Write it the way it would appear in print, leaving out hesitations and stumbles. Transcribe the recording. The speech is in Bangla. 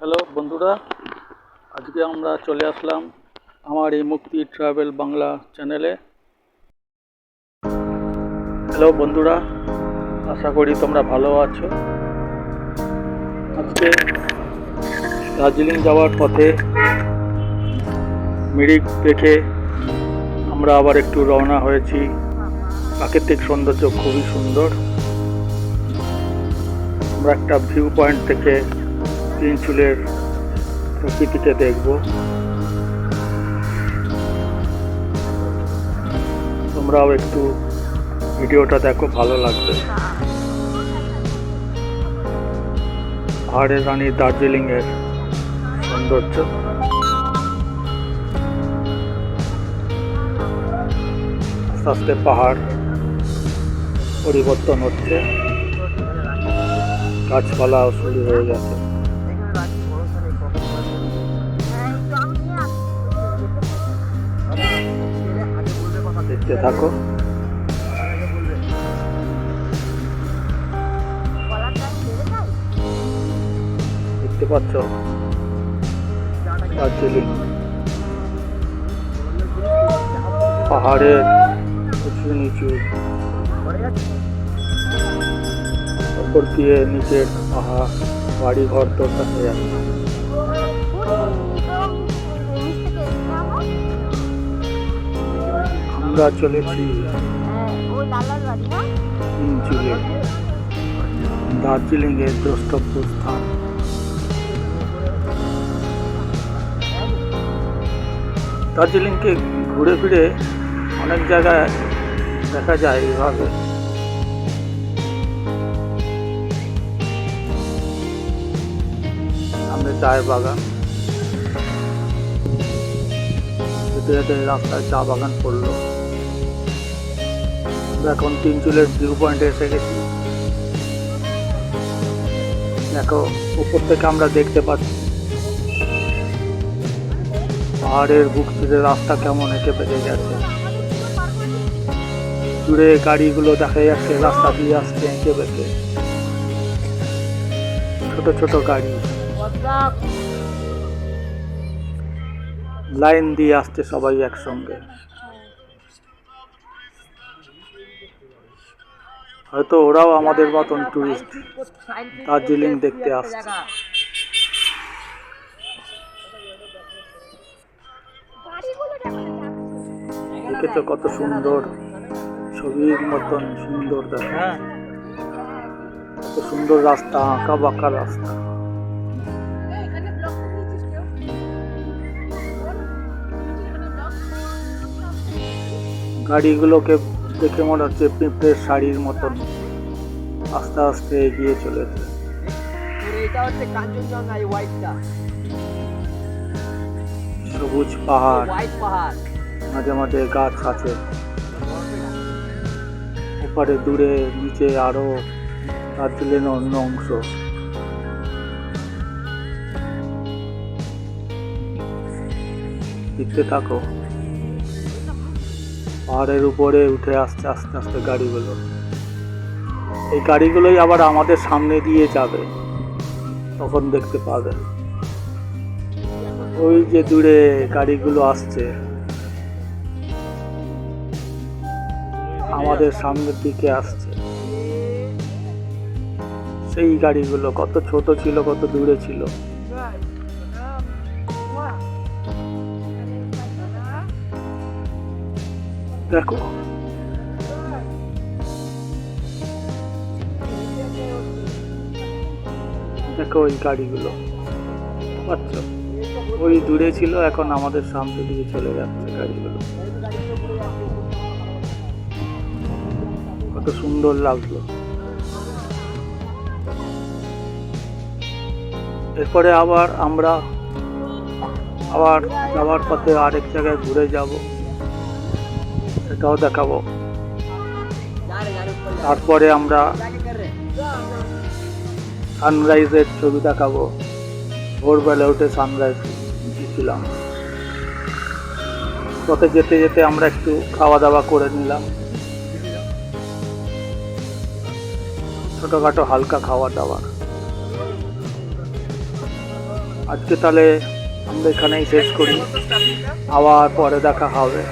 হ্যালো বন্ধুরা, আজকে আমরা চলে আসলাম আমার এই মুক্তি ট্রাভেল বাংলা চ্যানেলে। হ্যালো বন্ধুরা, আশা করি তোমরা ভালো আছো। আজকে দার্জিলিং যাওয়ার পথে মিরিক দেখে আমরা আবার একটু রওনা হয়েছি। প্রাকৃতিক সৌন্দর্য খুবই সুন্দর। আমরা একটা ভিউ পয়েন্ট থেকে তিনচুলের প্রকৃতিকে দেখব। তোমরাও একটু ভিডিওটা দেখো, ভালো লাগবে। পাহাড়ের রানী দার্জিলিং এর সৌন্দর্য। আস্তে আস্তে পাহাড় পরিবর্তন হচ্ছে, গাছপালাও শুরু হয়ে গেছে। দেখতে থাকো। দেখতে পাচ্ছ দার্জিলিং পাহাড়ের উঁচু নিচু, উপর দিয়ে নিচের পাহাড়, বাড়ি ঘর তো দেখা যাচ্ছে। আমরা চলেছি তিনচুলে, দার্জিলিং এর দ্রষ্টব্য স্থান। দার্জিলিংকে ঘুরে ফিরে অনেক জায়গায় দেখা যায় এইভাবে। সামনে চায়ের বাগান, যেতে যেতে রাস্তায় চা বাগান পড়লো। এখন তিনচুলের ভিউ পয়েন্টে এসে গেছি। দেখো, উপর থেকে আমরা দেখতে পাচ্ছি পাহাড়ের বুক চিরে রাস্তা কেমন এঁকে বেঁকে গেছে। দূরে গাড়িগুলো দেখা যাচ্ছে রাস্তা দিয়ে আসছে এঁকে বেঁকে, ছোট ছোট গাড়ি লাইন দিয়ে আসছে সবাই একসঙ্গে। হয়তো ওরাও আমাদের মতন টুরিস্ট দার্জিলিং দেখতে আসছে। দেখেছো কত সুন্দর, ছবির মতন সুন্দর দেখা। কত সুন্দর রাস্তা, আঁকা বাঁকা রাস্তা। গাড়িগুলোকে দেখে মনে হচ্ছে পিঁপড়ের শাড়ির মতন আস্তে আস্তে এগিয়ে চলেছে। সবুজ পাহাড়, মাঝে মাঝে গাছ আছে। ওপারে দূরে নিচে আরো দার্জিলিং অন্য অংশ। দেখতে থাকো, পাহাড়ের উপরে উঠে আসছে আস্তে আস্তে গাড়িগুলো। এই গাড়িগুলোই আবার আমাদের সামনে দিয়ে যাবে, তখন দেখতে পাবে। ওই যে দূরে গাড়িগুলো আসছে আমাদের সামনের দিকে আসছে। সেই গাড়িগুলো কত ছোট ছিল, কত দূরে ছিল। দেখো, দেখো ওই গাড়িগুলো পাচ্ছ, ওই দূরে ছিল, এখন আমাদের সামনে দিকে চলে যাচ্ছে গাড়িগুলো। কত সুন্দর লাগলো। এরপরে আমরা আবার যাওয়ার পথে আরেক জায়গায় ঘুরে যাব, সেটাও দেখাবো। তারপরে আমরা সানরাইজের ছবি দেখাবো। ভোরবেলা উঠে সানরাইজ দিয়েছিলাম। পথে যেতে যেতে আমরা একটু খাওয়া দাওয়া করে নিলাম, ছোটখাটো হালকা খাওয়া দাওয়া। আজকে তাহলে আমরা এখানেই শেষ করি, আবার পরে দেখা হবে।